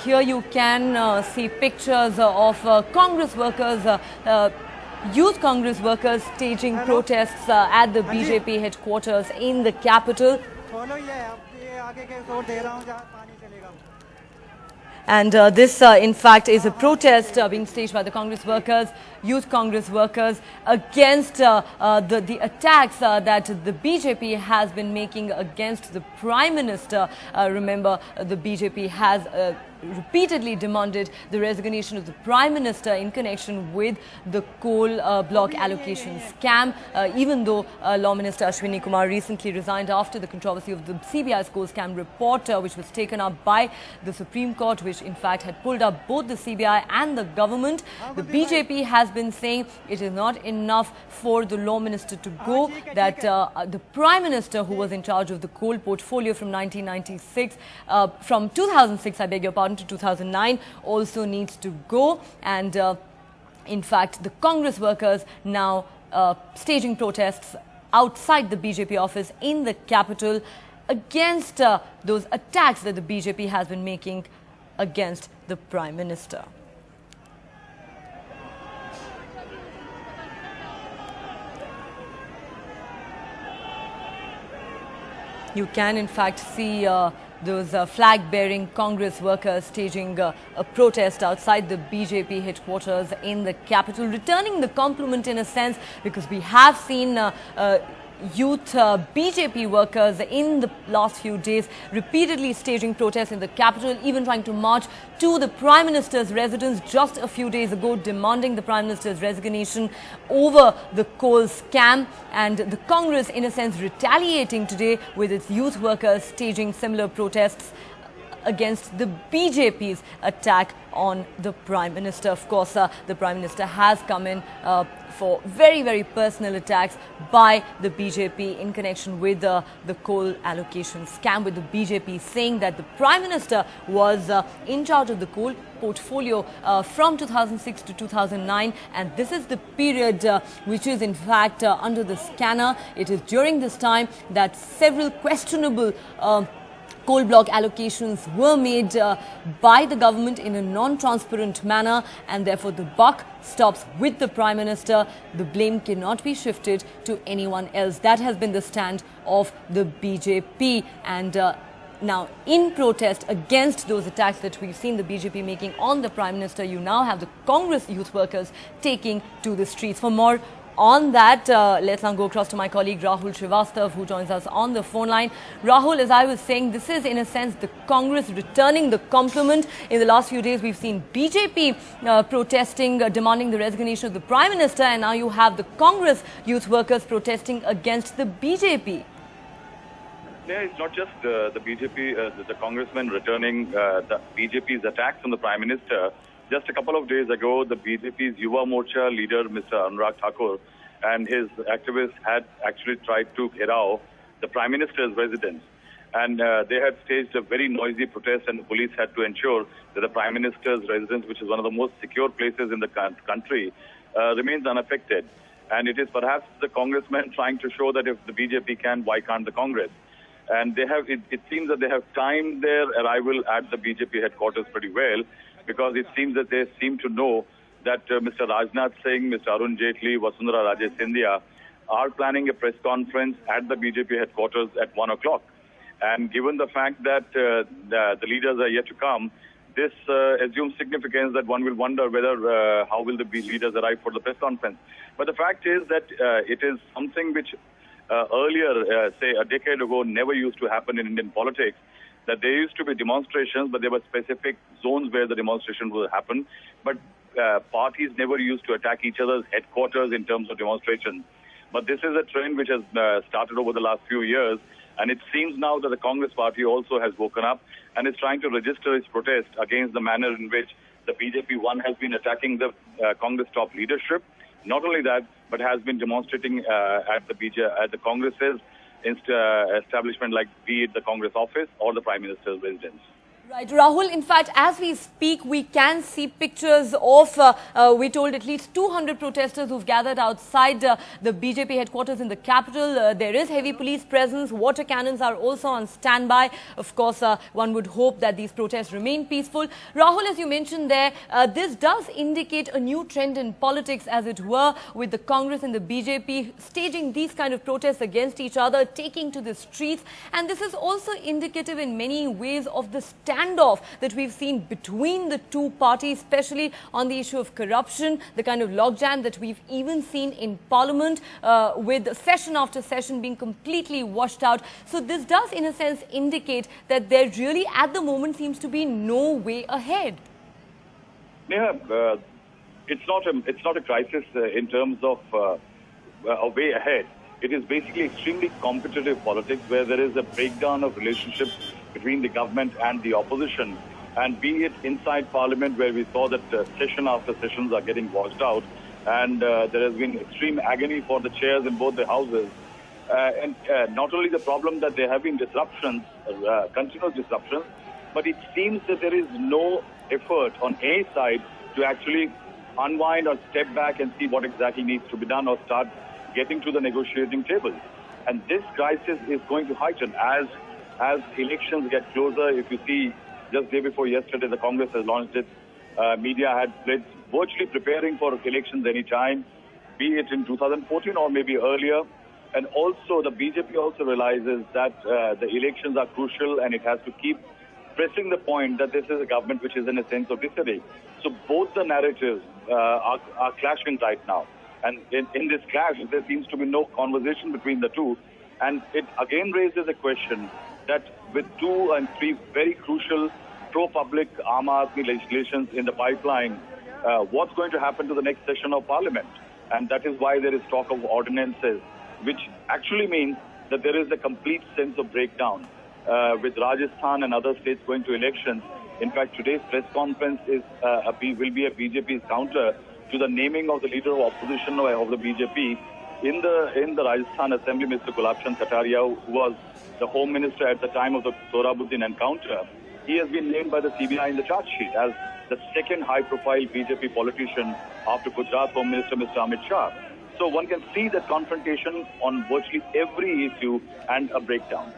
here you can see pictures of Congress workers, youth Congress workers staging protests at the BJP headquarters in the capital. And this, in fact, is a protest being staged by the Congress workers, youth Congress workers, against the attacks that the BJP has been making against the Prime Minister. Remember, the BJP has repeatedly demanded the resignation of the Prime Minister in connection with the coal block allocation scam, even though Law Minister Ashwini Kumar recently resigned after the controversy of the CBI's coal scam report, which was taken up by the Supreme Court, which in fact had pulled up both the CBI and the government. The BJP has been saying it is not enough for the Law Minister to go, that the Prime Minister, who was in charge of the coal portfolio from 1996, from 2006, I beg your pardon, to 2009, also needs to go. And in fact, the Congress workers now staging protests outside the BJP office in the capital against those attacks that the BJP has been making against the Prime Minister. You can in fact see those flag-bearing Congress workers staging a protest outside the BJP headquarters in the capital, returning the compliment in a sense, because we have seen youth BJP workers in the last few days repeatedly staging protests in the capital, even trying to march to the Prime Minister's residence just a few days ago, demanding the Prime Minister's resignation over the coal scam. And the Congress, in a sense, retaliating today with its youth workers staging similar protests against the BJP's attack on the Prime Minister. Of course, the Prime Minister has come in for very, very personal attacks by the BJP in connection with the coal allocation scam, with the BJP saying that the Prime Minister was in charge of the coal portfolio from 2006 to 2009, and this is the period which is in fact under the scanner. It is during this time that several questionable coal block allocations were made by the government in a non-transparent manner, and therefore the buck stops with the Prime Minister. The blame cannot be shifted to anyone else. That has been the stand of the BJP. And now, in protest against those attacks that we've seen the BJP making on the Prime Minister, you now have the Congress youth workers taking to the streets. For more on that, let's now go across to my colleague Rahul Srivastav, who joins us on the phone line. Rahul, as I was saying, this is in a sense the Congress returning the compliment. In the last few days, we've seen BJP protesting, demanding the resignation of the Prime Minister, and now you have the Congress youth workers protesting against the BJP. Yeah, it's not just the BJP, the congressmen returning the BJP's attacks on the Prime Minister. Just a couple of days ago, the BJP's Yuva Morcha leader, Mr. Anurag Thakur, and his activists had actually tried to gherav the Prime Minister's residence. And they had staged a very noisy protest, and the police had to ensure that the Prime Minister's residence, which is one of the most secure places in the country, remains unaffected. And it is perhaps the congressmen trying to show that if the BJP can, why can't the Congress? And they have, it seems that they have timed their arrival at the BJP headquarters pretty well, because it seems that they seem to know that Mr. Rajnath Singh, Mr. Arun Jaitley, Vasundhara Raje Scindia are planning a press conference at the BJP headquarters at 1 o'clock. And given the fact that the leaders are yet to come, this assumes significance that one will wonder whether how will the leaders arrive for the press conference. But the fact is that it is something which earlier, say a decade ago, never used to happen in Indian politics. That there used to be demonstrations, but there were specific zones where the demonstration will happen. But parties never used to attack each other's headquarters in terms of demonstrations. But this is a trend which has started over the last few years. And it seems now that the Congress party also has woken up and is trying to register its protest against the manner in which the BJP, one, has been attacking the Congress top leadership. Not only that, but has been demonstrating at the Congress's establishment, like be it the Congress office or the Prime Minister's residence. Right, Rahul, in fact, as we speak, we can see pictures of, we're told, at least 200 protesters who've gathered outside the BJP headquarters in the capital. There is heavy police presence. Water cannons are also on standby. Of course, one would hope that these protests remain peaceful. Rahul, as you mentioned there, this does indicate a new trend in politics, as it were, with the Congress and the BJP staging these kind of protests against each other, taking to the streets. And this is also indicative in many ways of the standoff that we've seen between the two parties, especially on the issue of corruption, the kind of logjam that we've even seen in Parliament, with session after session being completely washed out. So this does, in a sense, indicate that there really, at the moment, seems to be no way ahead. Neha, it's not a crisis in terms of a way ahead. It is basically extremely competitive politics where there is a breakdown of relationships between the government and the opposition. And be it inside Parliament, where we saw that session after sessions are getting washed out, and there has been extreme agony for the chairs in both the houses. And not only the problem that there have been disruptions, continuous disruptions, but it seems that there is no effort on any side to actually unwind or step back and see what exactly needs to be done or start getting to the negotiating table. And this crisis is going to heighten as elections get closer. If you see, just day before yesterday, the Congress has launched its media had split, virtually preparing for elections any time, be it in 2014 or maybe earlier. And also, the BJP also realizes that the elections are crucial, and it has to keep pressing the point that this is a government which is in a sense of disarray. So both the narratives are clashing right now. And in this clash, there seems to be no conversation between the two. And it again raises a question that with 2 and 3 very crucial pro-public Aam Aadmi legislations in the pipeline, what's going to happen to the next session of Parliament? And that is why there is talk of ordinances, which actually means that there is a complete sense of breakdown with Rajasthan and other states going to elections. In fact, today's press conference will be a BJP's counter to the naming of the leader of opposition of the BJP in the Rajasthan Assembly, Mr. Gulab Chand Kataria, who was the Home Minister at the time of the Sohrabuddin encounter. He has been named by the CBI in the charge sheet as the second high-profile BJP politician after Gujarat Home Minister Mr. Amit Shah. So one can see that confrontation on virtually every issue and a breakdown.